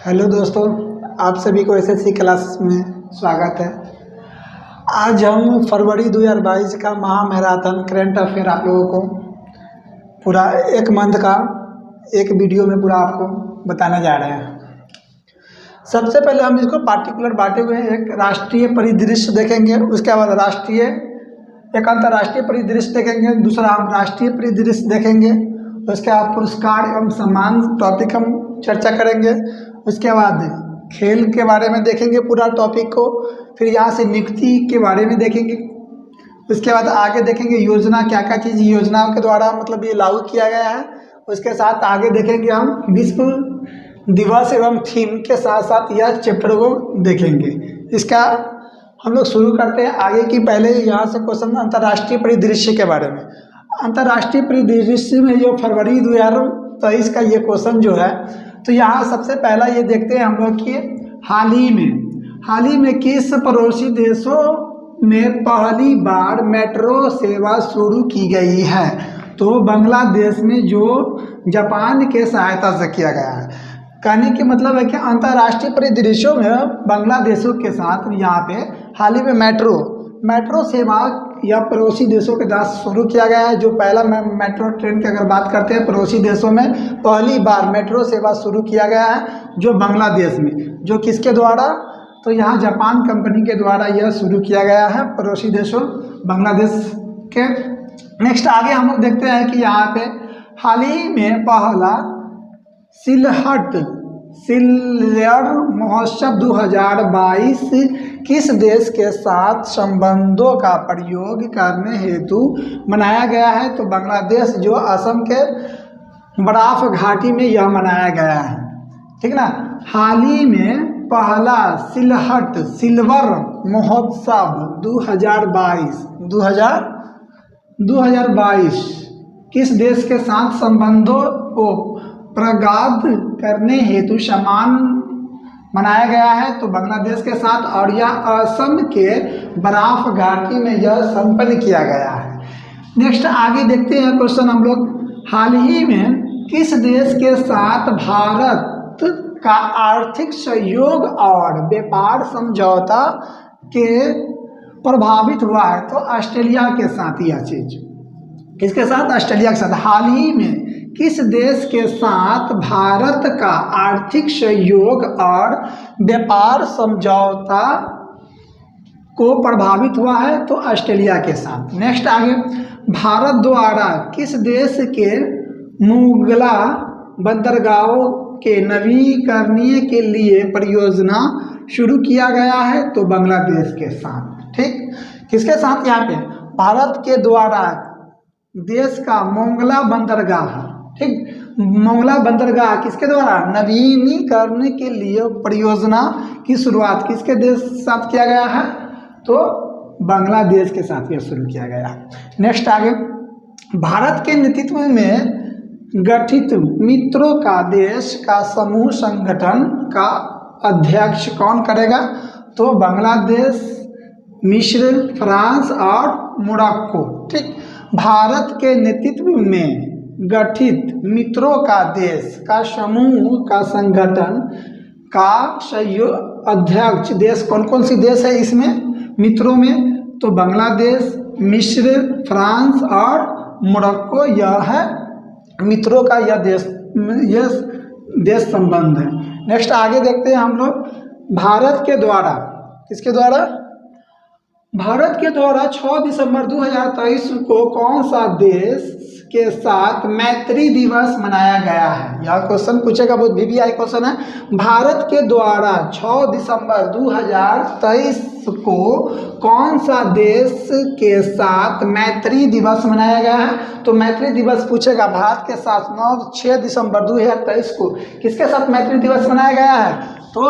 Hello दोस्तों, आप सभी को एसएससी क्लास में स्वागत है। आज हम फरवरी 2022 का महा मैराथन करंट अफेयर आप लोगों को पूरा एक मंथ का एक वीडियो में पूरा आपको बताने जा रहे हैं। सबसे पहले हम इसको पार्टिकुलर बांटे हुए हैं। एक राष्ट्रीय परिदृश्य देखेंगे, उसके बाद एक अंतर्राष्ट्रीय परिदृश्य देखेंगे, दूसरा हम राष्ट्रीय परिदृश्य देखेंगे, उसके बाद पुरस्कार एवं सम्मान टॉपिक हम चर्चा करेंगे। उसके बाद खेल के बारे में देखेंगे पूरा टॉपिक को, फिर यहाँ से नियुक्ति के बारे में देखेंगे। उसके बाद आगे देखेंगे योजना, क्या क्या चीज़ योजनाओं के द्वारा मतलब ये लागू किया गया है। उसके साथ आगे देखेंगे हम विश्व दिवस एवं थीम के साथ साथ यह चैप्टर को देखेंगे। इसका हम लोग शुरू करते हैं आगे की। पहले यहाँ से क्वेश्चन अंतर्राष्ट्रीय परिदृश्य के बारे में। अंतर्राष्ट्रीय परिदृश्य में जो फरवरी 2023 का ये क्वेश्चन जो है, तो यहाँ सबसे पहला ये देखते हैं हम लोग कि हाल ही में किस पड़ोसी देशों में पहली बार मेट्रो सेवा शुरू की गई है। तो बांग्लादेश में, जो जापान के सहायता से किया गया है। कहने की मतलब है कि अंतर्राष्ट्रीय परिदृश्यों में बांग्लादेशों के साथ यहाँ पे हाल ही में मेट्रो सेवा या पड़ोसी देशों के साथ शुरू किया गया है। जो पहला मेट्रो ट्रेन की अगर बात करते हैं, पड़ोसी देशों में पहली बार मेट्रो सेवा शुरू किया गया है जो बांग्लादेश में, जो किसके द्वारा, तो यहाँ जापान कंपनी के द्वारा यह शुरू किया गया है पड़ोसी देशों बांग्लादेश के। नेक्स्ट आगे हम लोग देखते हैं कि यहाँ पे हाल ही में पहला सिल्वर महोत्सव 2022 किस देश के साथ संबंधों का प्रयोग करने हेतु मनाया गया है। तो बांग्लादेश, जो असम के बराफ घाटी में यह मनाया गया है, ठीक ना। हाल ही में पहला सिल्वर महोत्सव 2022 किस देश के साथ संबंधों को प्रगाढ़ करने हेतु समान मनाया गया है। तो बांग्लादेश के साथ, और यह असम के बराफ घाटी में यह संपन्न किया गया है। नेक्स्ट आगे देखते हैं क्वेश्चन हम लोग, हाल ही में किस देश के साथ भारत का आर्थिक सहयोग और व्यापार समझौता के प्रभावित हुआ है। तो ऑस्ट्रेलिया के साथ यह चीज, किसके साथ, ऑस्ट्रेलिया के साथ। हाल ही में किस देश के साथ भारत का आर्थिक सहयोग और व्यापार समझौता को प्रभावित हुआ है। तो ऑस्ट्रेलिया के साथ। नेक्स्ट आगे, भारत द्वारा किस देश के मोगला बंदरगाहों के नवीकरणीय के लिए परियोजना शुरू किया गया है। तो बांग्लादेश के साथ, ठीक। किसके साथ, यहाँ पे भारत के द्वारा देश का मोंगला बंदरगाह, ठीक, मोंगला बंदरगाह किसके द्वारा नवीनीकरण के लिए परियोजना की शुरुआत किसके देश साथ किया गया है। तो बांग्लादेश के साथ यह शुरू किया गया। नेक्स्ट आगे, भारत के नेतृत्व में गठित मित्रों का देश का समूह संगठन का अध्यक्ष कौन करेगा। तो बांग्लादेश, मिस्र, फ्रांस और मोरक्को, ठीक। भारत के नेतृत्व में गठित मित्रों का देश का समूह का संगठन का सहयोग अध्यक्ष देश कौन कौन सी देश है इसमें मित्रों में। तो बांग्लादेश, मिस्र, फ्रांस और मोरक्को, यह है मित्रों का यह देश संबंध है। नेक्स्ट आगे देखते हैं हम लोग, भारत के द्वारा, किसके द्वारा, भारत के द्वारा 6 दिसंबर 2023 को कौन सा देश के साथ मैत्री दिवस मनाया गया है। यह क्वेश्चन पूछेगा, बहुत VVI क्वेश्चन है। भारत के द्वारा 6 दिसंबर 2023 को कौन सा देश के साथ मैत्री दिवस मनाया गया है। तो मैत्री दिवस पूछेगा, भारत के साथ 6 दिसंबर 2023 को किसके साथ मैत्री दिवस मनाया गया है। तो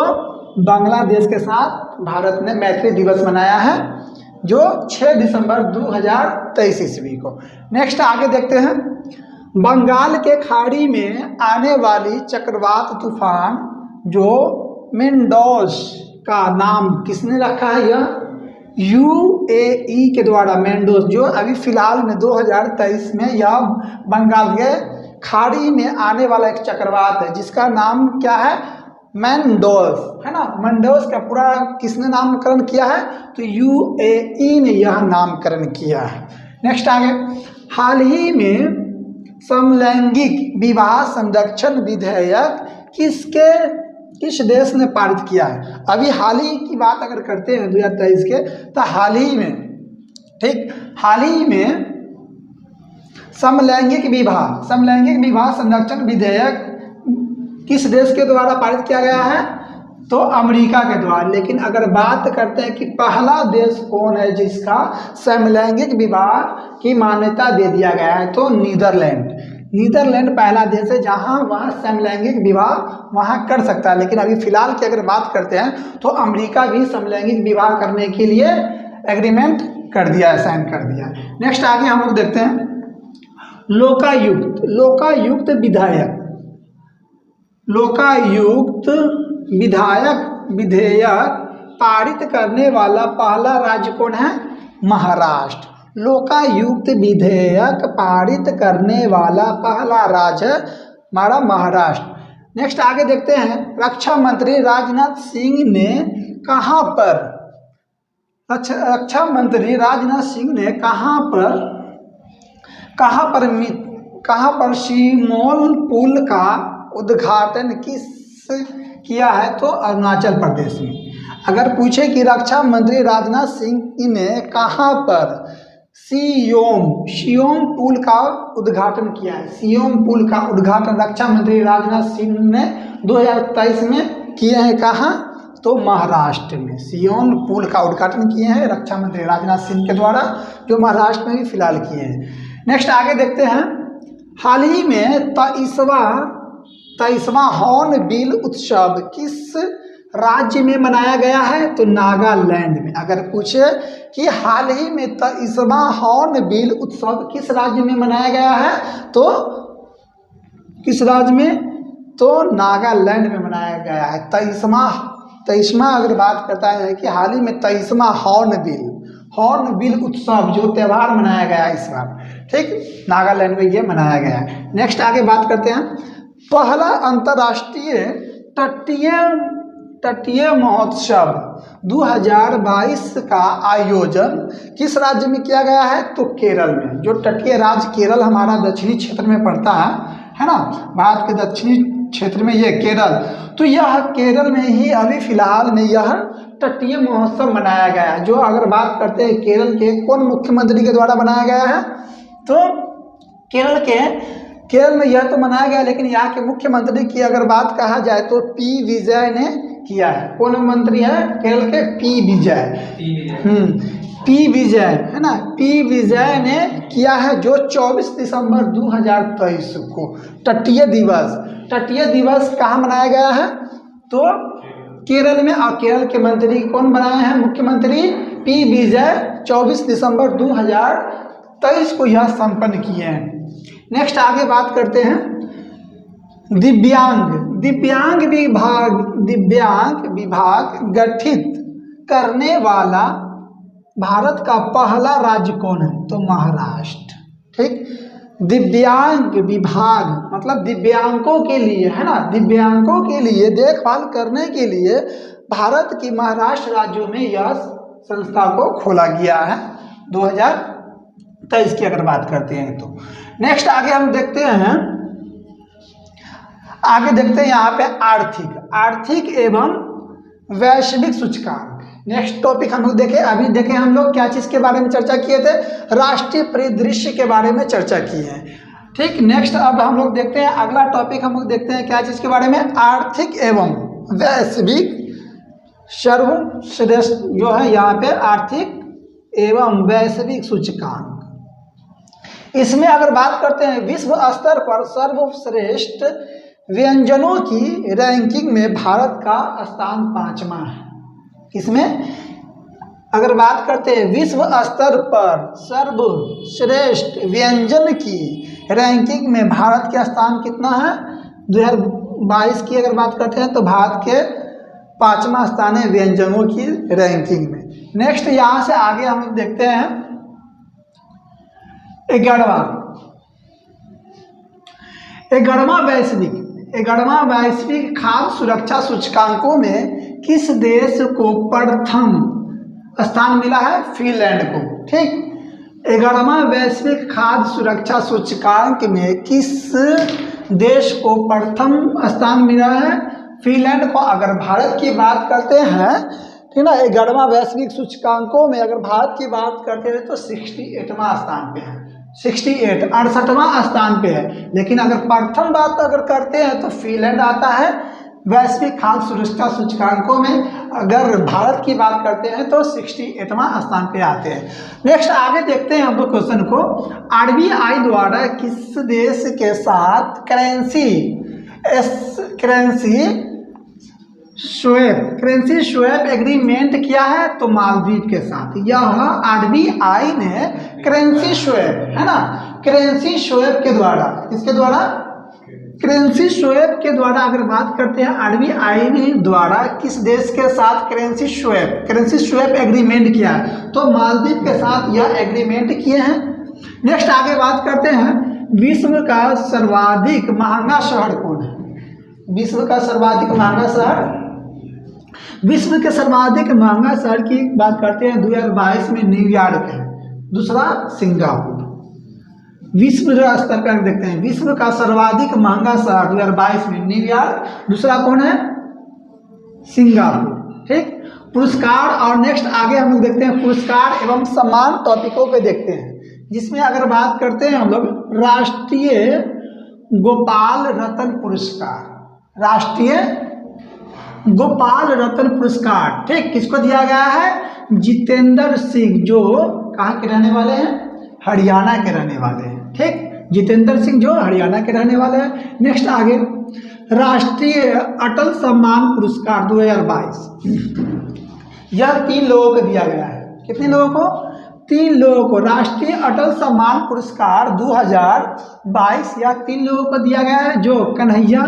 बांग्लादेश के साथ भारत ने मैत्री दिवस मनाया है, जो 6 दिसंबर 2023 ईस्वी को। नेक्स्ट आगे देखते हैं, बंगाल के खाड़ी में आने वाली चक्रवात तूफान जो मेंडोज का नाम किसने रखा है। यह UAE के द्वारा, मेंडोज, जो अभी फिलहाल में 2023 में यह बंगाल के खाड़ी में आने वाला एक चक्रवात है, जिसका नाम क्या है, मेंडोज, है ना। मेंडोज का पूरा किसने नामकरण किया है? तो यूएई ने यह नामकरण किया है। नेक्स्ट आगे, हाल ही में समलैंगिक विवाह संरक्षण विधेयक किस देश ने पारित किया है? अभी हाल ही की बात अगर करते हैं 2023 के, तो हाल ही में, ठीक, हाल ही में समलैंगिक विवाह संरक्षण विधेयक किस देश के द्वारा पारित किया गया है? तो अमेरिका के द्वारा। लेकिन अगर बात करते हैं कि पहला देश कौन है जिसका समलैंगिक विवाह की मान्यता दे दिया गया है, तो नीदरलैंड पहला देश है जहां वह समलैंगिक विवाह वहां कर सकता है। लेकिन अभी फिलहाल की अगर बात करते हैं तो अमेरिका भी समलैंगिक विवाह करने के लिए एग्रीमेंट कर दिया है, साइन कर दिया है। नेक्स्ट आगे हम लोग देखते हैं लोकायुक्त विधेयक पारित करने वाला पहला राज्य कौन है? महाराष्ट्र। लोकायुक्त विधेयक पारित करने वाला पहला राज्य हमारा महाराष्ट्र। नेक्स्ट आगे देखते हैं, रक्षा मंत्री राजनाथ सिंह ने कहाँ पर सीमोल पुल का उद्घाटन किया है? तो अरुणाचल प्रदेश में। अगर पूछे कि रक्षा मंत्री राजनाथ सिंह ने कहाँ पर सियोम पुल का उद्घाटन किया है? सियोम पुल का उद्घाटन रक्षा मंत्री राजनाथ सिंह ने 2023 में किए हैं। कहाँ? तो महाराष्ट्र में सियोम पुल का उद्घाटन किए हैं रक्षा मंत्री राजनाथ सिंह के द्वारा, जो महाराष्ट्र में भी फिलहाल किए हैं। नेक्स्ट आगे देखते हैं, हाल ही में 23वां हॉर्नबिल उत्सव किस राज्य में मनाया गया है? तो नागालैंड में। अगर पूछे कि हाल ही में 23वां हॉर्नबिल उत्सव किस राज्य में मनाया गया है, तो किस राज्य में? तो नागालैंड में मनाया गया है। 23वां अगर बात करता है कि हाल ही में 23वां हॉर्नबिल उत्सव जो त्यौहार मनाया गया है इस बार, ठीक, नागालैंड में ये मनाया गया है। नेक्स्ट आगे बात करते हैं, पहला अंतर्राष्ट्रीय तटीय महोत्सव 2022 का आयोजन किस राज्य में किया गया है? तो केरल में। जो तटीय राज्य केरल हमारा दक्षिणी क्षेत्र में पड़ता है ना, भारत के दक्षिणी क्षेत्र में ये केरल, तो यह केरल में ही अभी फिलहाल में यह तटीय महोत्सव मनाया गया है। जो अगर बात करते हैं केरल के कौन मुख्यमंत्री के द्वारा बनाया गया है, तो केरल में यह तो मनाया गया, लेकिन यहाँ के मुख्यमंत्री की अगर बात कहा जाए तो पी विजय ने किया है। कौन मंत्री है केरल के? पी विजय, है ना, पी विजय ने किया है, जो 24 दिसंबर 2023 को तटीय दिवस कहाँ मनाया गया है? तो केरल में। और केरल के मंत्री कौन बनाए हैं? मुख्यमंत्री पी विजय 24 दिसंबर 2023 को यह संपन्न किए हैं। नेक्स्ट आगे बात करते हैं, दिव्यांग विभाग गठित करने वाला भारत का पहला राज्य कौन है? तो महाराष्ट्र, ठीक। दिव्यांग विभाग मतलब दिव्यांगों के लिए, है ना, दिव्यांगों के लिए देखभाल करने के लिए भारत की महाराष्ट्र राज्यों में यह संस्था को खोला गया है 2023 की अगर बात करते हैं तो। नेक्स्ट आगे हम देखते हैं, यहाँ पे आर्थिक एवं वैश्विक सूचकांक। नेक्स्ट टॉपिक हम लोग अभी देखें हम लोग क्या चीज़ के बारे में चर्चा किए थे? राष्ट्रीय परिदृश्य के बारे में चर्चा की है, ठीक। नेक्स्ट अब हम लोग देखते हैं अगला टॉपिक, हम लोग देखते हैं क्या चीज़ के बारे में? आर्थिक एवं वैश्विक सर्वश्रेष्ठ, जो है यहाँ पे आर्थिक एवं वैश्विक सूचकांक। इसमें अगर बात करते हैं विश्व स्तर पर सर्वश्रेष्ठ व्यंजनों की रैंकिंग में भारत का स्थान 5वां है। इसमें अगर बात करते हैं विश्व स्तर पर सर्वश्रेष्ठ व्यंजन की रैंकिंग में भारत का स्थान कितना है? 2022 की अगर बात करते हैं तो भारत के 5वां स्थान है व्यंजनों की रैंकिंग में। नेक्स्ट यहाँ से आगे हम देखते हैं 11वां 11वां वैश्विक खाद्य सुरक्षा सूचकांकों में किस देश को प्रथम स्थान मिला है? फिनलैंड को। ठीक, 11वां वैश्विक खाद्य सुरक्षा सूचकांक में किस देश को प्रथम स्थान मिला है? फिनलैंड को। अगर भारत की बात करते हैं, ठीक ना, 11वां वैश्विक सूचकांकों में अगर भारत की बात करते हैं तो 68वां स्थान पे है। 68 68वां स्थान पे है। लेकिन अगर प्रथम बात अगर करते हैं तो फिनलैंड आता है वैश्विक खाद्य सुरक्षा सूचकांकों में। अगर भारत की बात करते हैं तो 68वां स्थान पे आते हैं। नेक्स्ट आगे देखते हैं हम लोग क्वेश्चन को। आरबीआई द्वारा किस देश के साथ करेंसी स्वैप एग्रीमेंट किया है? तो मालदीव के साथ। यह आरबीआई ने करेंसी स्वैप, है ना, करेंसी स्वैप के द्वारा, किसके द्वारा? करेंसी स्वैप के द्वारा अगर बात करते हैं, आरबीआई ने द्वारा किस देश के साथ करेंसी स्वैप एग्रीमेंट किया है? तो मालदीव के साथ यह एग्रीमेंट किए हैं। नेक्स्ट आगे बात करते हैं, विश्व का सर्वाधिक महंगा शहर कौन है? विश्व का सर्वाधिक महंगा शहर, विश्व के सर्वाधिक महंगा शहर की बात करते हैं 2022 में न्यूयॉर्क है, दूसरा सिंगापुर। विश्व स्तर पर देखते हैं, विश्व का सर्वाधिक महंगा शहर 2022 में न्यूयॉर्क, दूसरा कौन है? सिंगापुर। ठीक, पुरस्कार और नेक्स्ट आगे हम लोग देखते हैं पुरस्कार एवं सम्मान टॉपिकों पे देखते हैं, जिसमें अगर बात करते हैं हम लोग राष्ट्रीय गोपाल रत्न पुरस्कार, राष्ट्रीय गोपाल रत्न पुरस्कार, ठीक, किसको दिया गया है? जितेंद्र सिंह, जो कहाँ के रहने वाले हैं? हरियाणा के रहने वाले हैं। ठीक, जितेंद्र सिंह जो हरियाणा के रहने वाले हैं। नेक्स्ट आगे, राष्ट्रीय अटल सम्मान पुरस्कार 2022, यह 3 लोगों को दिया गया है। कितने लोगों को? 3 लोगों को राष्ट्रीय अटल सम्मान पुरस्कार 2022 या 3 लोगों को दिया गया है, जो कन्हैया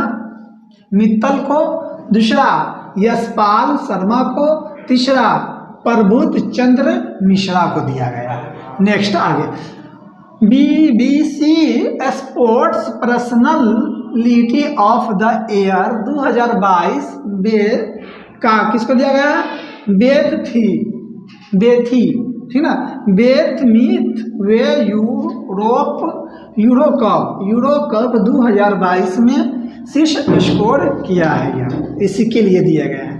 मित्तल को, दूसरा यशपाल शर्मा को, तीसरा प्रबोध चंद्र मिश्रा को दिया गया है। नेक्स्ट आगे, BBC sports personality of the year 2022 का किसको दिया गया? बेथी, ठीक ना, बेथमीथ वे यूरो कप 2022 में शीर्ष स्कोर किया है। यह इसी के लिए दिया गया है।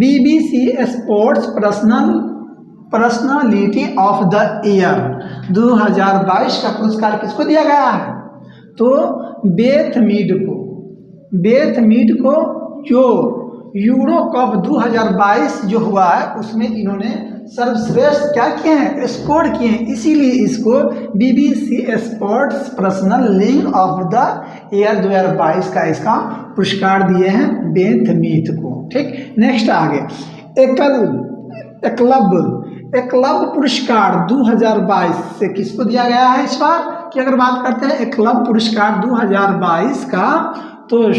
BBC sports personality of the year 2022 का पुरस्कार किसको दिया गया है? तो बेथमीड को जो यूरो कप 2022 जो हुआ है उसमें इन्होंने सर्वश्रेष्ठ क्या किए हैं? स्कोर किए हैं, इसीलिए इसको BBC sports personal league of the year 2022 का इसका पुरस्कार दिए हैं बेथमीथ को। ठीक, नेक्स्ट आगे, एकलव्य पुरस्कार 2022 से किसको दिया गया है इस बार? कि अगर बात करते हैं एकलव्य पुरस्कार 2022 का, तो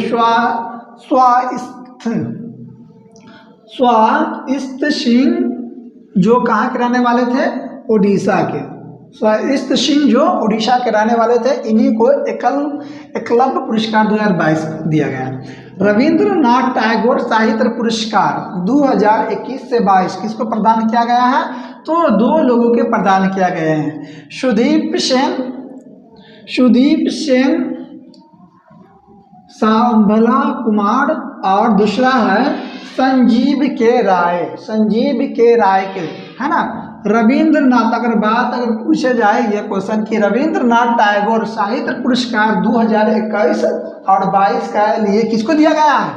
स्वाइस्त सिंह जो कहाँ के रहने वाले थे? उड़ीसा के। स्वाइस्त सिंह जो उड़ीसा के रहने वाले थे, इन्हीं को एकलव्य पुरस्कार 2022 दिया गया। रविंद्रनाथ टैगोर साहित्य पुरस्कार 2021 से 22 किसको प्रदान किया गया है? तो 2 लोगों के प्रदान किया गया है, सुदीप सेन सांभला कुमार और दूसरा है संजीव के राय के, है ना। रविंद्रनाथ, अगर पूछे जाए ये क्वेश्चन कि रविंद्रनाथ टैगोर साहित्य पुरस्कार 2021 और 22 का लिए किसको दिया गया है?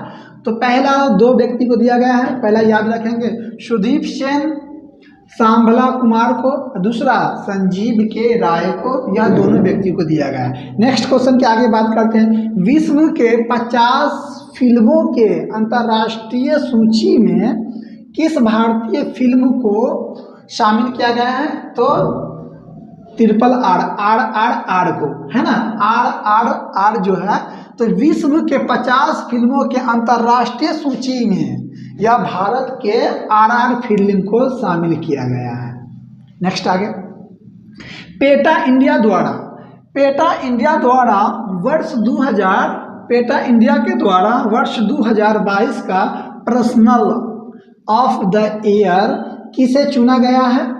तो पहला 2 व्यक्ति को दिया गया है, पहला याद रखेंगे सुदीप सेन सांभला कुमार को, दूसरा संजीव के राय को, यह दोनों व्यक्ति को दिया गया है। नेक्स्ट क्वेश्चन के आगे बात करते हैं, विश्व के 50 फिल्मों के अंतर्राष्ट्रीय सूची में किस भारतीय फिल्म को शामिल किया गया है? तो RRR को, है ना, RRR जो है, तो विश्व के 50 फिल्मों के अंतर्राष्ट्रीय सूची में या भारत के RR फिल्म को शामिल किया गया है। नेक्स्ट आगे, पेटा पेटा इंडिया द्वारा वर्ष 2000 पेटा इंडिया के द्वारा वर्ष 2022 का पर्सनल ऑफ द ईयर किसे चुना गया है?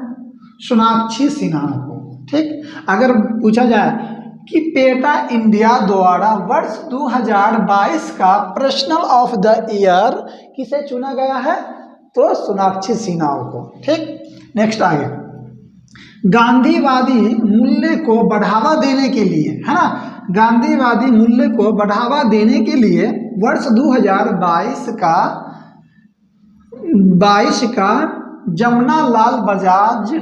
सोनाक्षी सिन्हा को। ठीक, अगर पूछा जाए कि पेटा इंडिया द्वारा वर्ष 2022 का पर्सनल ऑफ द ईयर किसे चुना गया है? तो सोनाक्षी सिन्हा को। ठीक, नेक्स्ट आगे, गांधीवादी मूल्य को बढ़ावा देने के लिए, है ना, गांधीवादी मूल्य को बढ़ावा देने के लिए वर्ष 2022 का जमुना लाल बजाज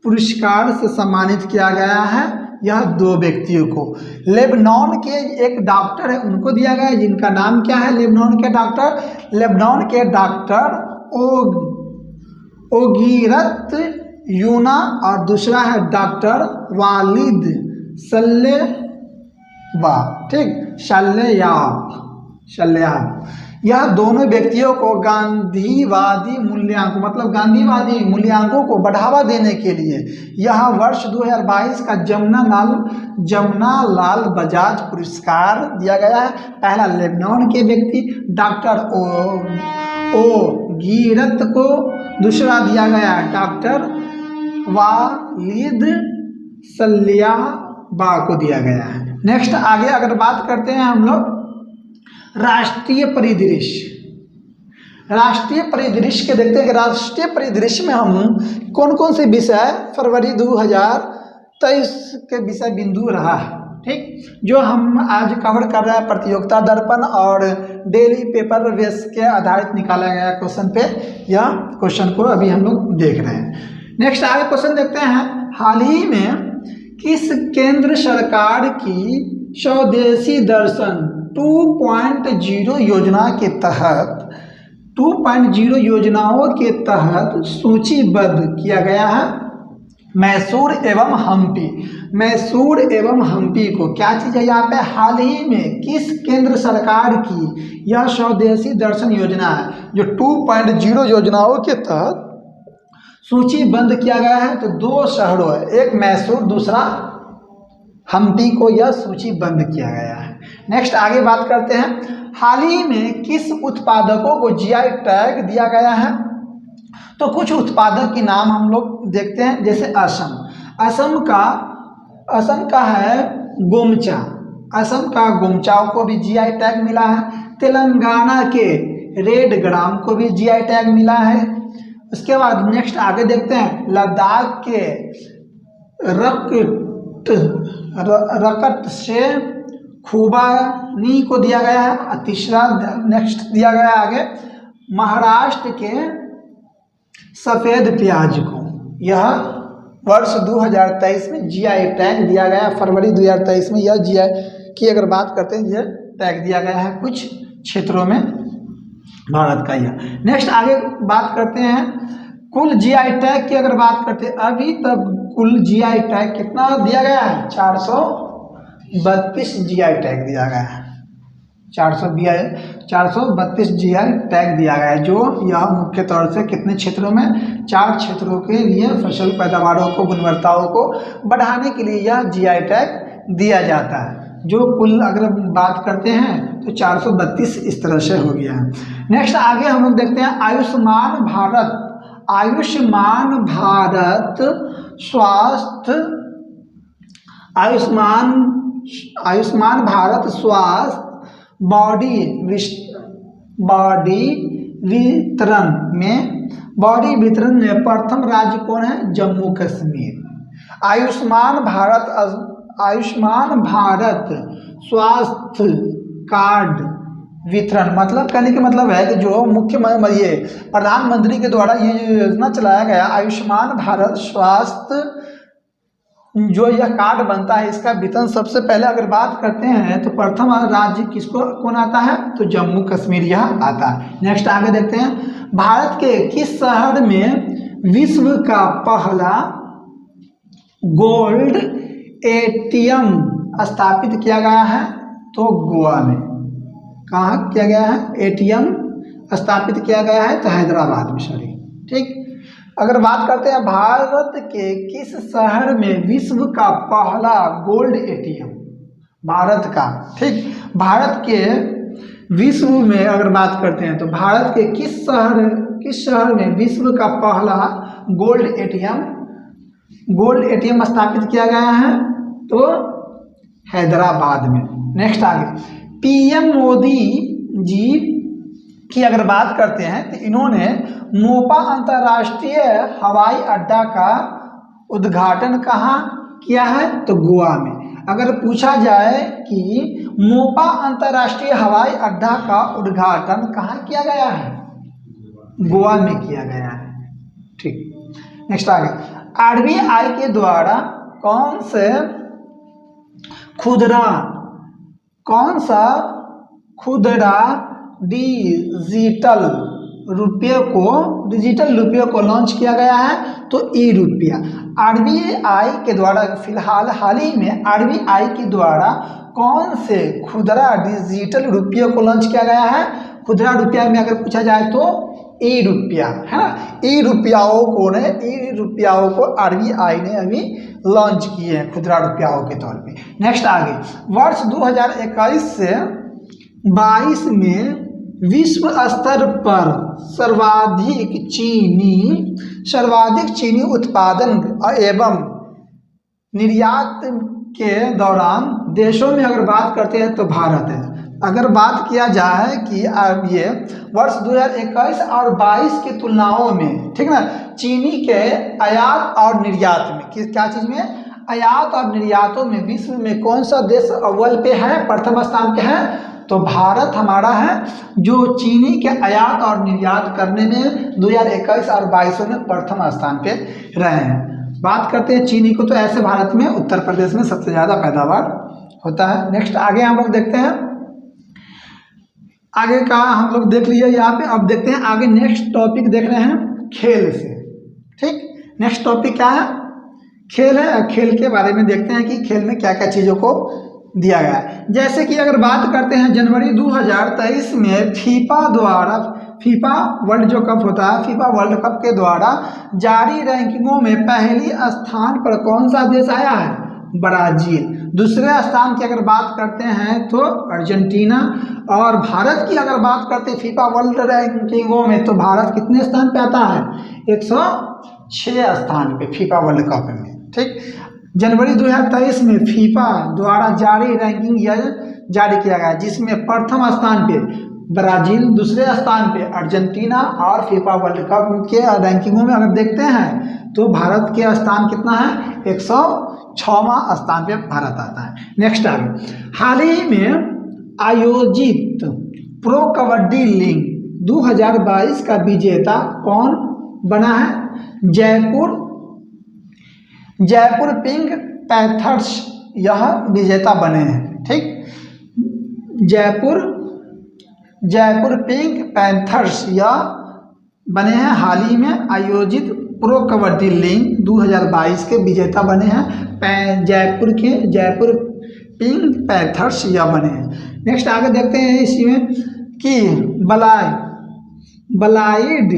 पुरस्कार से सम्मानित किया गया है। यह 2 व्यक्तियों को, लेबनान के एक डॉक्टर है उनको दिया गया है, जिनका नाम क्या है? लेबनान के डॉक्टर ओगीरत यूना, और दूसरा है डॉक्टर वालिद सल्लेबा। ठीक, शल्ययाब। यह दोनों व्यक्तियों को गांधीवादी मूल्यांक मतलब गांधीवादी मूल्यांकों को बढ़ावा देने के लिए यह वर्ष 2022 का जमुना लाल बजाज पुरस्कार दिया गया है। पहला लेबनान के व्यक्ति डॉक्टर ओगीरत को, दूसरा दिया गया डॉक्टर वालिद सल्लेबा को दिया गया है। नेक्स्ट आगे अगर बात करते हैं हम लोग राष्ट्रीय परिदृश्य के देखते हैं कि राष्ट्रीय परिदृश्य में हम कौन कौन से विषय फरवरी 2023 के विषय बिंदु रहा है। ठीक, जो हम आज कवर कर रहे हैं प्रतियोगिता दर्पण और डेली पेपर बेस के आधारित निकाला गया क्वेश्चन पे, यह क्वेश्चन को अभी हम लोग देख रहे हैं। नेक्स्ट आगे क्वेश्चन देखते हैं, हाल ही में किस केंद्र सरकार की स्वदेशी दर्शन 2.0 योजना के तहत 2.0 योजनाओं के तहत सूचीबद्ध किया गया है? मैसूर एवं हम्पी को। क्या चीज़ है यहाँ पे? हाल ही में किस केंद्र सरकार की यह स्वदेशी दर्शन योजना है जो 2.0 योजनाओं के तहत सूचीबद्ध किया गया है? तो 2 शहरों है, एक मैसूर, दूसरा हम्पी को यह सूचीबद्ध किया गया है। नेक्स्ट आगे बात करते हैं, हाल ही में किस उत्पादकों को जीआई टैग दिया गया है? तो कुछ उत्पादक के नाम हम लोग देखते हैं, जैसे असम का है गोमचा, असम का गोमचा को भी जीआई टैग मिला है। तेलंगाना के रेड ग्राम को भी जीआई टैग मिला है। उसके बाद नेक्स्ट आगे देखते हैं, लद्दाख के रकट से खुबानी को दिया गया है। तीसरा नेक्स्ट दिया गया आगे महाराष्ट्र के सफ़ेद प्याज को, यह वर्ष 2023 में जीआई टैग दिया गया। फरवरी 2023 में यह जीआई की अगर बात करते हैं, यह टैग दिया गया है कुछ क्षेत्रों में भारत का। यह नेक्स्ट आगे बात करते हैं, कुल जीआई टैग की अगर बात करते हैं, अभी तक कुल जीआई टैग कितना दिया गया है? 432 जीआई टैग दिया गया है। 432 जीआई टैग दिया गया है, जो यह मुख्य तौर से कितने क्षेत्रों में? 4 क्षेत्रों के लिए फसल पैदावारों को, गुणवत्ताओं को बढ़ाने के लिए यह जीआई टैग दिया जाता है। जो कुल अगर बात करते हैं तो 432 इस तरह से हो गया है। नेक्स्ट आगे हम लोग देखते हैं, आयुष्मान भारत स्वास्थ्य बॉडी वितरण में प्रथम राज्य कौन है? जम्मू कश्मीर। आयुष्मान भारत स्वास्थ्य कार्ड वितरण मतलब कहने का मतलब है कि जो ये प्रधानमंत्री के द्वारा ये योजना चलाया गया आयुष्मान भारत स्वास्थ्य, जो यह कार्ड बनता है, इसका वितरण सबसे पहले अगर बात करते हैं तो प्रथम राज्य किसको कौन आता है? तो जम्मू कश्मीर यह आता है। नेक्स्ट आगे देखते हैं, भारत के किस शहर में विश्व का पहला गोल्ड एटीएम स्थापित किया गया है? तो गोवा में। कहाँ किया गया है? एटीएम स्थापित किया गया है तो हैदराबाद में, सॉरी। ठीक, अगर बात करते हैं भारत के किस शहर में विश्व का पहला गोल्ड एटीएम, भारत का, ठीक, भारत के विश्व में अगर बात करते हैं तो भारत के किस शहर में विश्व का पहला गोल्ड एटीएम स्थापित किया गया है? तो हैदराबाद में। नेक्स्ट आगे, पीएम मोदी जी की अगर बात करते हैं तो इन्होंने मोपा अंतर्राष्ट्रीय हवाई अड्डा का उद्घाटन कहाँ किया है? तो गोवा में। अगर पूछा जाए कि मोपा अंतर्राष्ट्रीय हवाई अड्डा का उद्घाटन कहाँ किया गया है? गोवा में किया गया है, ठीक। नेक्स्ट आगे, आरबीआई के द्वारा कौन सा खुदरा डिजिटल रुपये को लॉन्च किया गया है? तो ई रुपया। आरबीआई के द्वारा फिलहाल हाल ही में आरबीआई के द्वारा कौन से खुदरा डिजिटल रुपये को लॉन्च किया गया है? खुदरा रुपया में अगर पूछा जाए तो ई रुपया, है ना। ई रुपयाओं को आरबीआई ने अभी लॉन्च किए हैं खुदरा रुपयाओं के तौर पे। नेक्स्ट आगे, वर्ष 2021 से 22 में विश्व स्तर पर सर्वाधिक चीनी उत्पादन एवं निर्यात के दौरान देशों में अगर बात करते हैं तो भारत है। अगर बात किया जाए कि अब ये वर्ष 2021 और 22 की तुलनाओं में, ठीक ना, चीनी के आयात और निर्यात में क्या चीज़ में? आयात और निर्यातों में विश्व में कौन सा देश अव्वल पे है, प्रथम स्थान पे है? तो भारत हमारा है, जो चीनी के आयात और निर्यात करने में 2021 और 22 में प्रथम स्थान पे रहे हैं। बात करते हैं चीनी को, तो ऐसे भारत में उत्तर प्रदेश में सबसे ज़्यादा पैदावार होता है। नेक्स्ट आगे हम लोग देखते हैं, आगे का हम लोग देख लिए यहाँ पे। अब देखते हैं आगे, नेक्स्ट टॉपिक देख रहे हैं खेल से, ठीक। नेक्स्ट टॉपिक क्या है? खेल है। खेल के बारे में देखते हैं कि खेल में क्या क्या चीज़ों को दिया गया है। जैसे कि अगर बात करते हैं जनवरी 2023 में फीफा वर्ल्ड जो कप होता है, फीफा वर्ल्ड कप के द्वारा जारी रैंकिंगों में पहली स्थान पर कौन सा देश आया है? ब्राजील। दूसरे स्थान की अगर बात करते हैं तो अर्जेंटीना। और भारत की अगर बात करते हैं फीफा वर्ल्ड रैंकिंगों में, तो भारत कितने स्थान पे आता है? 106 स्थान पे फीफा वर्ल्ड कप में, ठीक। जनवरी 2023 में फीफा द्वारा जारी रैंकिंग जारी किया गया, जिसमें प्रथम स्थान पे ब्राजील, दूसरे स्थान पे अर्जेंटीना, और फीफा वर्ल्ड कप के रैंकिंगों में अगर देखते हैं तो भारत के स्थान कितना है? 106वां स्थान पे भारत आता है। नेक्स्ट आगे, हाल ही में आयोजित प्रो कबड्डी लीग 2022 का विजेता कौन बना है? जयपुर पिंक पैंथर्स यह विजेता बने हैं, ठीक। जयपुर पिंक पैंथर्स यह बने हैं, हाल ही में आयोजित प्रो कबड्डी लीग 2022 के विजेता बने हैं। जयपुर पिंक पैंथर्स यह बने हैं। नेक्स्ट आगे देखते हैं इसी में कि ब्लाइंड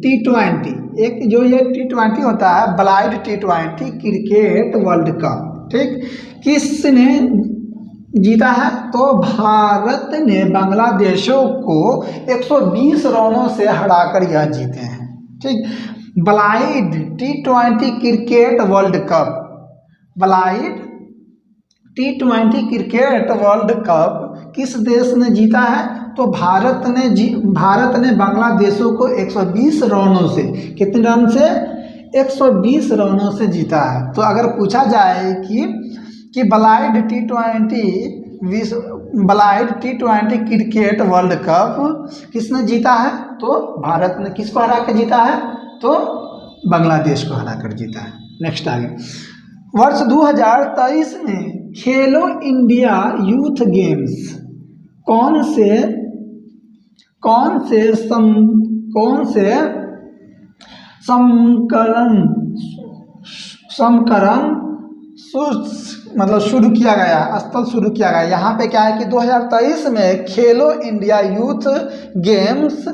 T20, एक जो ये T20 होता है, blind T20 cricket world cup, ठीक, किसने जीता है? तो भारत ने बांग्लादेशों को 120 रनों से हराकर यह जीते हैं, ठीक। Blind T20 cricket world cup, blind T20 cricket world cup किस देश ने जीता है? तो भारत ने बांग्लादेशों को 120 रनों से, कितने रन से? 120 रनों से जीता है। तो अगर पूछा जाए कि blind T20 cricket world cup किसने जीता है? तो भारत ने किसको हरा कर जीता है? तो बांग्लादेश को हरा कर जीता है। नेक्स्ट आगे, वर्ष 2023 में खेलो इंडिया यूथ गेम्स कौन से समकरण मतलब शुरू किया गया, स्थल शुरू किया गया। यहाँ पे क्या है कि 2023 में खेलो इंडिया यूथ गेम्स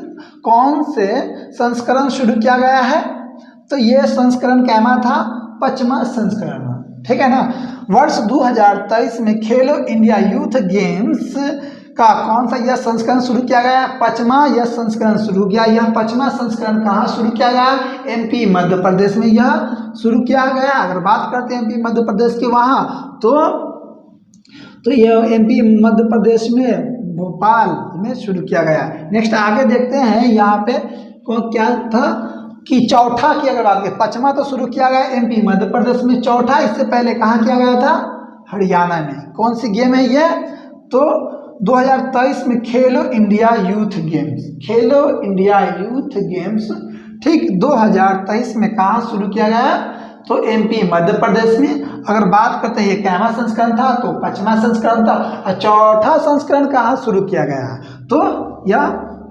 कौन से संस्करण शुरू किया गया है? तो ये संस्करण कैमा था, 5वां संस्करण, ठीक है ना। वर्ष 2023 में खेलो इंडिया यूथ गेम्स का कौन सा यह संस्करण शुरू किया गया? 5वां यह संस्करण शुरू किया। यह 5वां संस्करण कहाँ शुरू किया गया? एमपी मध्य प्रदेश में यह शुरू किया गया। अगर बात करते हैं एमपी मध्य प्रदेश के वहाँ, तो यह एमपी मध्य प्रदेश में भोपाल में शुरू किया गया। नेक्स्ट आगे देखते हैं यहाँ पे को क्या था कि चौथा की अगर बात करें, 5वां तो शुरू किया गया एमपी मध्य प्रदेश में, चौथा इससे पहले कहाँ किया गया था? हरियाणा में। कौन सी गेम है ये? तो 2023 में खेलो इंडिया यूथ गेम्स, खेलो इंडिया यूथ गेम्स, ठीक, 2023 में कहाँ शुरू किया गया? तो एमपी मध्य प्रदेश में। अगर बात करते हैं ये कैमा संस्करण था, तो 5वां संस्करण था। और चौथा संस्करण कहाँ शुरू किया गया? तो यह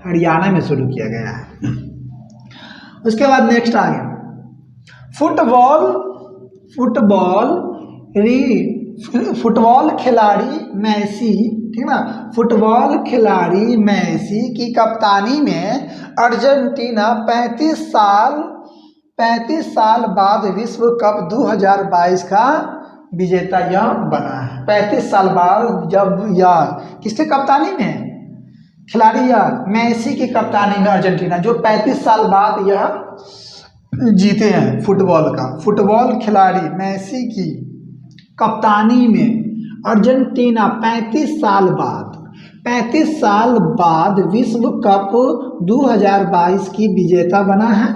हरियाणा में शुरू किया गया है। उसके बाद नेक्स्ट आ गया फुटबॉल खिलाड़ी मैसी, ठीक ना, फुटबॉल खिलाड़ी मैसी की कप्तानी में अर्जेंटीना 35 साल बाद विश्व कप 2022 का विजेता यह बना है। 35 साल बाद जब यह किसके कप्तानी में? खिलाड़ी यह मैसी की कप्तानी में अर्जेंटीना, जो 35 साल बाद यह जीते हैं फुटबॉल खिलाड़ी मैसी की कप्तानी में अर्जेंटीना 35 साल बाद विश्व कप 2022 की विजेता बना है,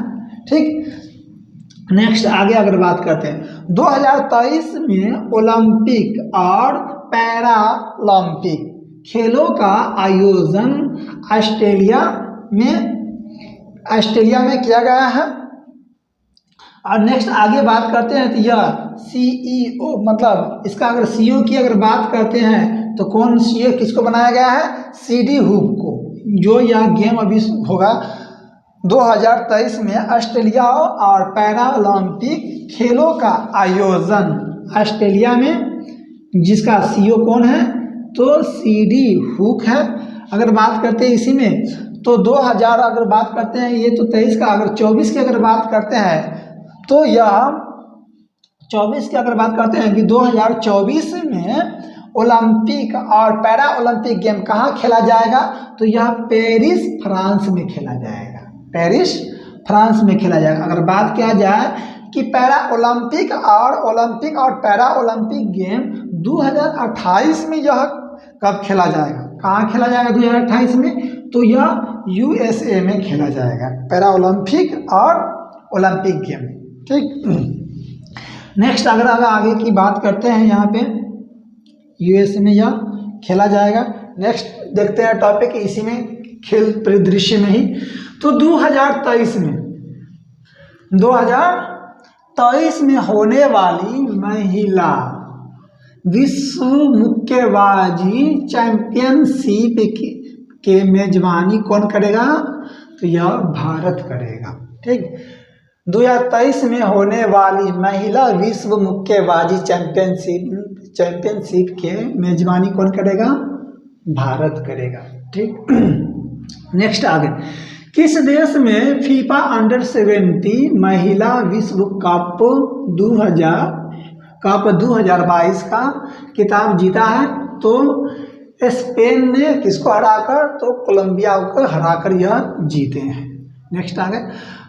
ठीक। नेक्स्ट आगे अगर बात करते हैं 2023 में ओलंपिक और पैरालंपिक खेलों का आयोजन ऑस्ट्रेलिया में किया गया है। और नेक्स्ट आगे बात करते हैं तो यह CEO, मतलब इसका अगर CEO की अगर बात करते हैं तो कौन CEO किसको बनाया गया है? CD हुक को, जो यह गेम अभी होगा 2023 में ऑस्ट्रेलिया और पैरालंपिक खेलों का आयोजन ऑस्ट्रेलिया में, जिसका CEO कौन है? तो CD हुक है। अगर बात करते हैं इसी में तो 2000 अगर बात करते हैं ये तो 23 का, अगर 24 की अगर बात करते हैं तो यह 24 की अगर बात करते हैं कि 2024 में ओलंपिक और पैरा ओलंपिक गेम कहाँ खेला जाएगा? तो यह पेरिस फ्रांस में खेला जाएगा, पेरिस फ्रांस में खेला जाएगा। अगर बात किया जाए कि पैरा ओलंपिक और पैरा ओलंपिक गेम 2028 में यह कब खेला जाएगा? कहाँ खेला जाएगा 2028 में? तो यह USA में खेला जाएगा, पैरा ओलंपिक और ओलंपिक गेम, ठीक। नेक्स्ट अगर आगे की बात करते हैं यहाँ पे USA में यह खेला जाएगा। नेक्स्ट देखते हैं टॉपिक इसी में, खेल परिदृश्य में ही। तो 2023 में होने वाली महिला विश्व मुक्केबाजी चैंपियनशिप के मेजबानी कौन करेगा? तो यह भारत करेगा, ठीक। 2023 में होने वाली महिला विश्व मुक्केबाजी चैंपियनशिप के मेजबानी कौन करेगा? भारत करेगा, ठीक। नेक्स्ट आगे, किस देश में फीफा अंडर 17 महिला विश्व कप 2022 का खिताब जीता है? तो स्पेन ने किसको हराकर? तो कोलंबिया को हराकर यह जीते हैं। नेक्स्ट आगे,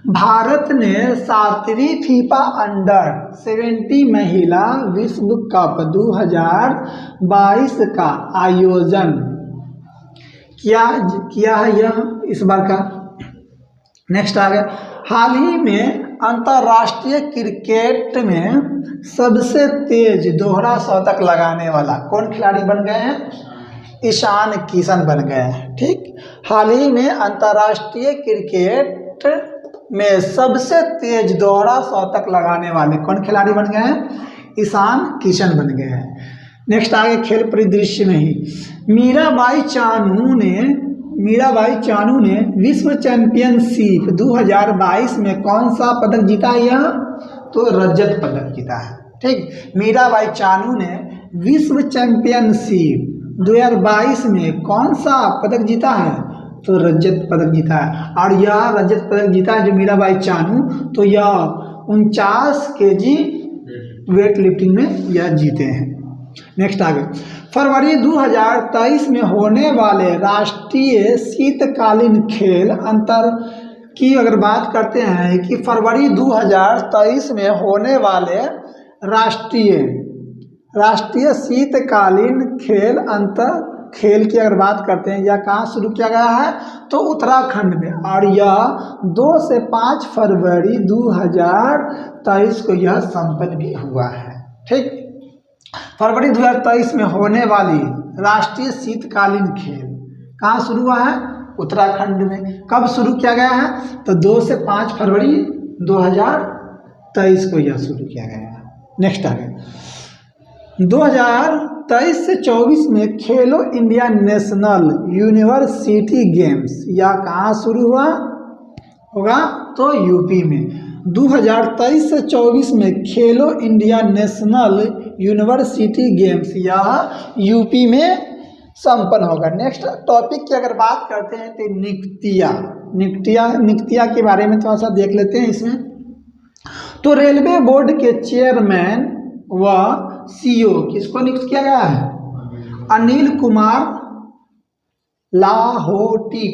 भारत ने 7वीं फीफा अंडर 17 महिला विश्व कप 2022 का आयोजन किया है यह इस बार का। नेक्स्ट आ गया, हाल ही में अंतर्राष्ट्रीय क्रिकेट में सबसे तेज दोहरा शतक लगाने वाला कौन खिलाड़ी बन गए हैं? ईशान किशन बन गए हैं, ठीक। हाल ही में अंतर्राष्ट्रीय क्रिकेट में सबसे तेज दोहरा शतक लगाने वाले कौन खिलाड़ी बन गए हैं? ईशान किशन बन गए हैं। नेक्स्ट आगे खेल परिदृश्य में ही मीराबाई चानू ने विश्व चैंपियनशिप 2022 में कौन सा पदक जीता है? यह तो रजत पदक जीता है, ठीक। मीराबाई चानू ने विश्व चैंपियनशिप 2022 में कौन सा पदक जीता है? तो रजत पदक जीता है। और यह रजत पदक जीता है जो मीराबाई चानू, तो यह 49 kg वेट लिफ्टिंग में यह जीते हैं। नेक्स्ट आगे, फरवरी 2023 में होने वाले राष्ट्रीय शीतकालीन खेल अंतर की अगर बात करते हैं कि फरवरी 2023 में होने वाले राष्ट्रीय शीतकालीन खेल अंतर खेल की अगर बात करते हैं, यह कहाँ शुरू किया गया है, तो उत्तराखंड में, और यह 2 से 5 फरवरी 2023 को यह संपन्न भी हुआ है। ठीक, फरवरी 2023 में होने वाली राष्ट्रीय शीतकालीन खेल कहाँ शुरू हुआ है, उत्तराखंड में। कब शुरू किया गया है, तो 2 से 5 फरवरी 2023 को यह शुरू किया गया है। नेक्स्ट आगे, 2023 से 24 में खेलो इंडिया नेशनल यूनिवर्सिटी गेम्स यह कहाँ शुरू हुआ होगा, तो यूपी में। 2023 से 24 में खेलो इंडिया नेशनल यूनिवर्सिटी गेम्स यह यूपी में संपन्न होगा। नेक्स्ट टॉपिक की अगर बात करते हैं तो नियुक्तियां के बारे में थोड़ा सा देख लेते हैं इसमें। तो रेलवे बोर्ड के चेयरमैन व सीईओ किसको नियुक्त किया गया है, अनिल कुमार लाहोटी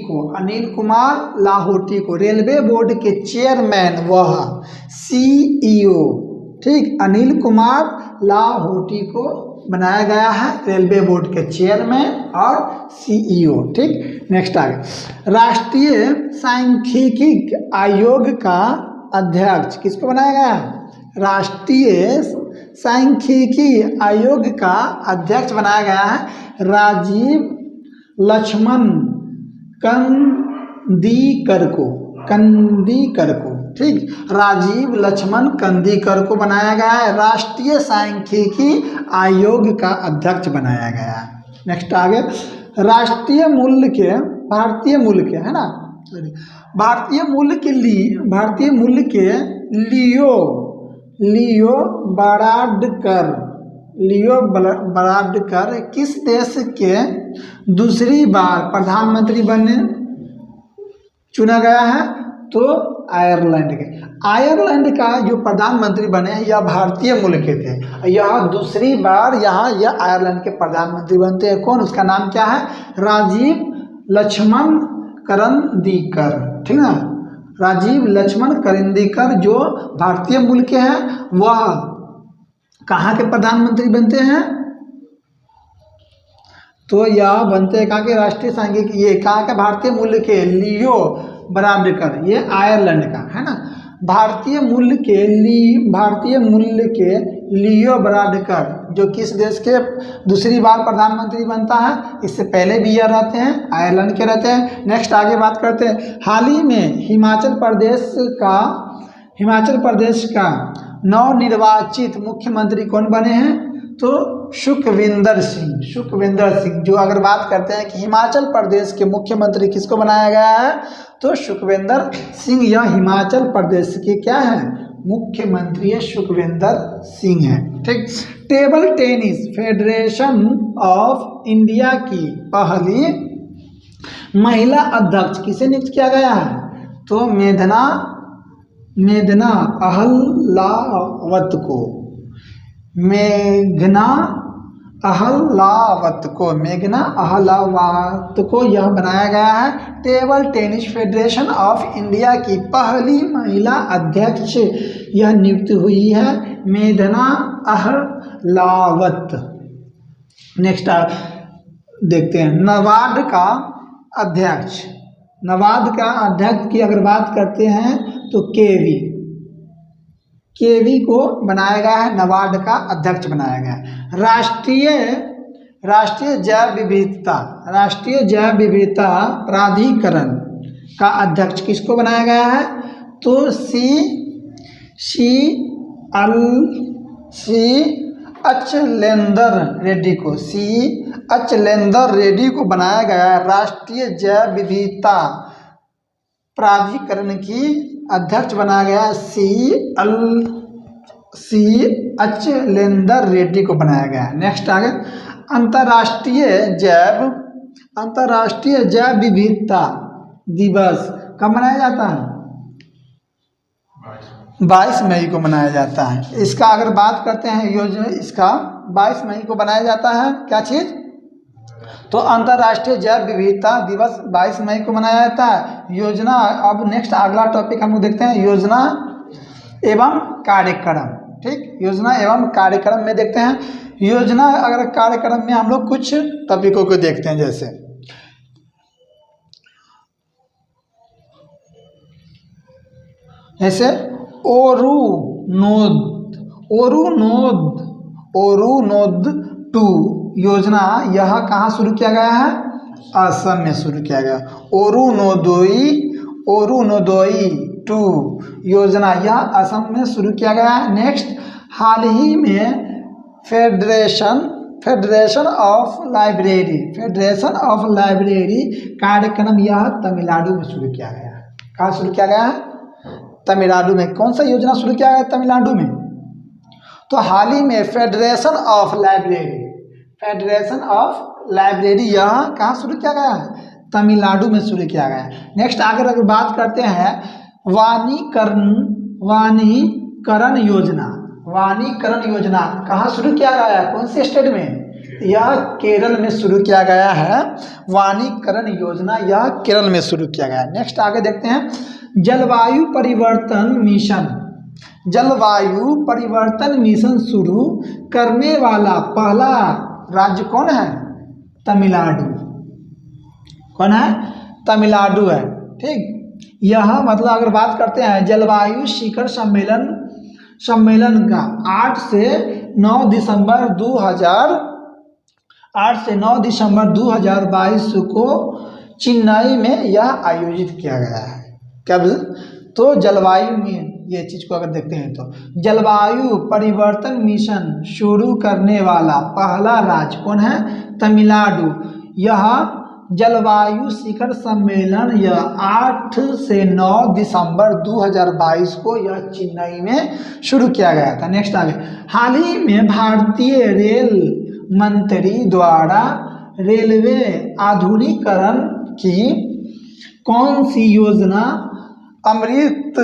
को रेलवे बोर्ड के चेयरमैन व सीईओ, ठीक, अनिल कुमार लाहोटी को बनाया गया है रेलवे बोर्ड के चेयरमैन और सीईओ। ठीक, नेक्स्ट आगे, राष्ट्रीय सांख्यिकी आयोग का अध्यक्ष किसको बनाया गया है, राष्ट्रीय सांख्यिकी आयोग का अध्यक्ष बनाया गया है राजीव लक्ष्मण कंदीकर को। ठीक, राजीव लक्ष्मण कंदीकर को बनाया गया है, राष्ट्रीय सांख्यिकी आयोग का अध्यक्ष बनाया गया है। नेक्स्ट आगे, भारतीय मूल्य है ना, भारतीय मूल्य के लियो बराडकर किस देश के दूसरी बार प्रधानमंत्री बनने चुना गया है, तो आयरलैंड का जो प्रधानमंत्री बने हैं यह भारतीय मूल के थे। यह दूसरी बार यह आयरलैंड के प्रधानमंत्री बनते हैं। कौन, उसका नाम क्या है, राजीव लक्ष्मण करंदीकर। ठीक ना, राजीव लक्ष्मण करंदीकर जो भारतीय मूल के हैं वह कहाँ के प्रधानमंत्री बनते हैं, तो यह बनते हैं कहाँ के, राष्ट्रीय सांख्यिकी, ये कहाँ के, भारतीय मूल्य के लियो बराडकर, ये आयरलैंड का है ना। भारतीय मूल्य के लियो बराडकर जो किस देश के दूसरी बार प्रधानमंत्री बनता है, इससे पहले भी यह रहते हैं, आयरलैंड के रहते हैं। नेक्स्ट आगे बात करते हैं, हाल ही में हिमाचल प्रदेश का नवनिर्वाचित मुख्यमंत्री कौन बने हैं, तो सुखविंदर सिंह। जो अगर बात करते हैं कि हिमाचल प्रदेश के मुख्यमंत्री किसको बनाया गया है, तो सुखविंदर सिंह, यह हिमाचल प्रदेश के क्या है, मुख्यमंत्री सुखविंदर सिंह है। ठीक, table tennis federation of India की पहली महिला अध्यक्ष किसे नियुक्त किया गया है, तो मेघना अहलावत को यह बनाया गया है table tennis federation of India की पहली महिला अध्यक्ष यह नियुक्त हुई है मेघना अहलावत। नेक्स्ट देखते हैं, नबार्ड का अध्यक्ष की अगर बात करते हैं तो केवी को बनाया गया है, नबार्ड का अध्यक्ष बनाया गया है। राष्ट्रीय जैव विविधता प्राधिकरण का अध्यक्ष किसको बनाया गया है, तो सी अचलेंदर रेड्डी को बनाया गया है राष्ट्रीय जैव विविधता प्राधिकरण की अध्यक्ष बनाया गया है सी अचलेंदर रेड्डी को बनाया गया है। नेक्स्ट आगे, अंतर्राष्ट्रीय जैव विविधता दिवस कब मनाया जाता है? 22 मई को मनाया जाता है। इसका अगर बात करते हैं योजना, इसका 22 मई को बनाया जाता है क्या चीज़? तो अंतर्राष्ट्रीय जैव विविधता दिवस 22 मई को मनाया जाता है। योजना, अब नेक्स्ट अगला टॉपिक हम लोग देखते हैं योजना एवं कार्यक्रम। ठीक, योजना एवं कार्यक्रम में देखते हैं। योजना अगर कार्यक्रम में हम लोग कुछ टॉपिकों को देखते हैं, जैसे ओरुनोद 2 योजना, यह कहाँ शुरू किया गया है? असम में शुरू किया गया। ओरुनोदोई 2 योजना, यह असम में शुरू किया गया है। नेक्स्ट, हाल ही में फेडरेशन ऑफ लाइब्रेरी कार्यक्रम, यह तमिलनाडु में शुरू किया गया है। कहाँ शुरू किया गया है? तमिलनाडु में। कौन सा योजना शुरू किया गया तमिलनाडु में? तो हाल ही में फेडरेशन ऑफ लाइब्रेरी यह कहाँ शुरू किया गया है? तमिलनाडु में शुरू किया गया है। नेक्स्ट अगर बात करते हैं वानिकरण योजना कहाँ शुरू किया गया है? कौन से स्टेट में? यह केरल में शुरू किया गया है। वानिकरण योजना यह केरल में शुरू किया गया है। नेक्स्ट आगे देखते हैं जलवायु परिवर्तन मिशन शुरू करने वाला पहला राज्य कौन है? तमिलनाडु। कौन है? तमिलनाडु है। ठीक, यह मतलब अगर बात करते हैं जलवायु शिखर सम्मेलन का 8 से 9 दिसंबर 2022 को चेन्नई में यह आयोजित किया गया है। कब? तो जलवायु में ये चीज़ को अगर देखते हैं तो जलवायु परिवर्तन मिशन शुरू करने वाला पहला राज्य कौन है? तमिलनाडु। यह जलवायु शिखर सम्मेलन यह 8 से 9 दिसंबर 2022 को यह चेन्नई में शुरू किया गया था। नेक्स्ट आगे, हाल ही में भारतीय रेल मंत्री द्वारा रेलवे आधुनिकीकरण की कौन सी योजना अमृत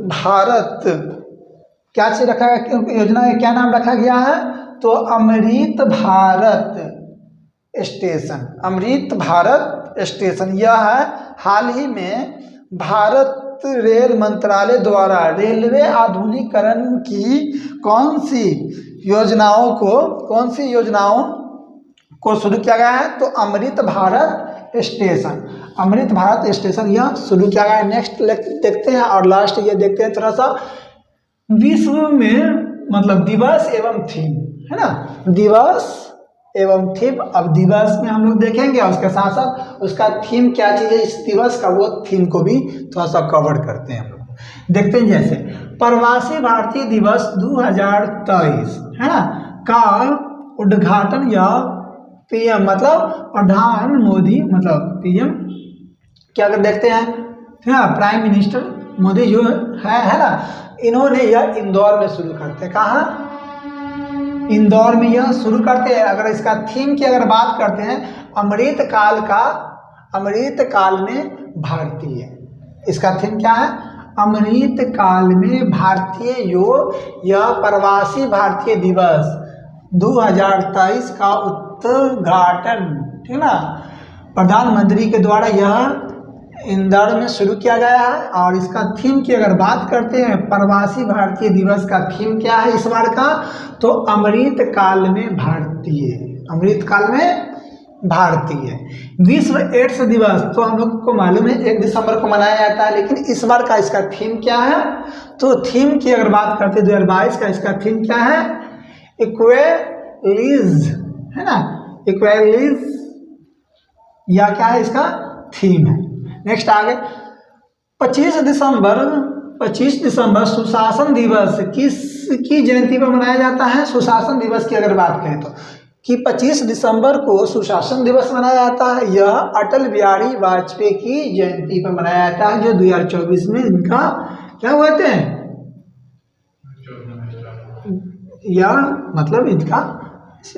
भारत, क्या चीज रखा गया? योजना का क्या नाम रखा गया है? तो अमृत भारत स्टेशन यह है हाल ही में भारत रेल मंत्रालय द्वारा रेलवे आधुनिकीकरण की कौन सी योजनाओं को शुरू किया गया है? तो अमृत भारत स्टेशन यह शुरू किया गया है। नेक्स्ट देखते हैं और लास्ट ये देखते हैं थोड़ा सा विश्व में मतलब दिवस एवं थीम, है ना? दिवस एवं थीम। अब दिवस में हम लोग देखेंगे और उसके साथ साथ उसका थीम क्या चीज़ है इस दिवस का, वो थीम को भी थोड़ा सा कवर करते हैं हम लोग। देखते हैं जैसे प्रवासी भारतीय दिवस 2023 है ना का उद्घाटन या पीएम मतलब प्रधान मोदी मतलब पीएम क्या अगर देखते हैं प्राइम मिनिस्टर मोदी जो है ना, इन्होंने यह इंदौर में शुरू करते हैं। कहाँ? इंदौर में यह शुरू करते हैं। अगर इसका थीम की अगर बात करते हैं अमृत काल में भारतीय, इसका थीम क्या है? अमृत काल में भारतीय यह प्रवासी भारतीय दिवस 2023 का उद्घाटन, ठीक ना, प्रधानमंत्री के द्वारा यह इंदौर में शुरू किया गया है। और इसका थीम की अगर बात करते हैं प्रवासी भारतीय दिवस का थीम क्या है इस बार का? तो अमृत काल में भारतीय। विश्व एड्स दिवस तो हम लोग को मालूम है 1 दिसंबर को मनाया जाता है, लेकिन इस बार का इसका थीम क्या है? तो थीम की अगर बात करते हैं 2022 का इसका थीम क्या है? इक्वेलिज, है ना, इक्वेलिज या क्या है इसका थीम है। नेक्स्ट आगे 25 दिसंबर सुशासन दिवस किसकी जयंती पर मनाया जाता है? सुशासन दिवस की अगर बात करें तो कि 25 दिसंबर को सुशासन दिवस मनाया जाता है। यह अटल बिहारी वाजपेयी की जयंती पर मनाया जाता है जो 2024 में इनका क्या हुए थे, यह मतलब इनका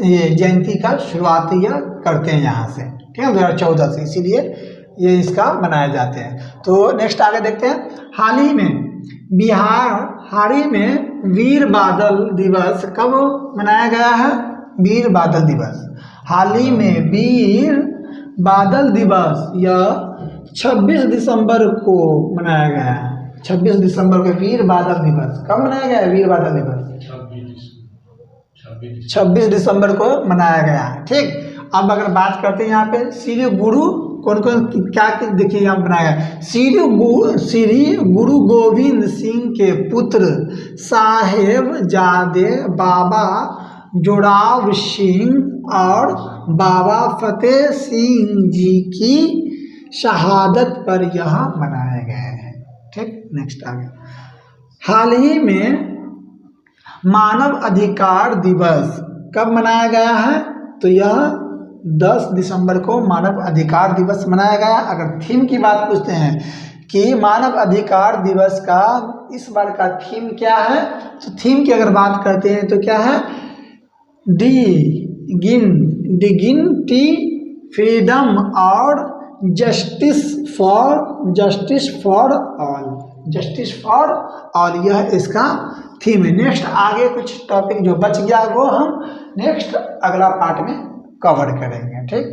ये जयंती का शुरुआत यह करते हैं यहाँ से, ठीक है, 2014 से, इसीलिए ये इसका मनाए जाते हैं। तो नेक्स्ट आगे देखते हैं। हाल ही में वीर बादल दिवस कब मनाया गया है? वीर बादल दिवस हाल ही में वीर बादल दिवस यह 26 दिसंबर को मनाया गया है। 26 दिसंबर को वीर बादल दिवस कब मनाया गया है? वीर बादल दिवस 26 दिसंबर को मनाया गया है। ठीक, अब अगर बात करते हैं यहाँ पे श्री गुरु कौन कौन क्या देखिए यहाँ बनाया गया। श्री गुरु गोविंद सिंह के पुत्र साहेबजादे बाबा जोरावर सिंह और बाबा फतेह सिंह जी की शहादत पर यह मनाए गए हैं। ठीक, नेक्स्ट आगे। हाल ही में मानव अधिकार दिवस कब मनाया गया है? तो यह 10 दिसंबर को मानव अधिकार दिवस मनाया गया। अगर थीम की बात पूछते हैं कि मानव अधिकार दिवस का इस बार का थीम क्या है, तो थीम की अगर बात करते हैं तो क्या है? डिग्निटी, फ्रीडम और जस्टिस फॉर ऑल, यह इसका थीम है। नेक्स्ट आगे कुछ टॉपिक जो बच गया वो हम नेक्स्ट अगला पार्ट में कवर करेंगे। ठीक।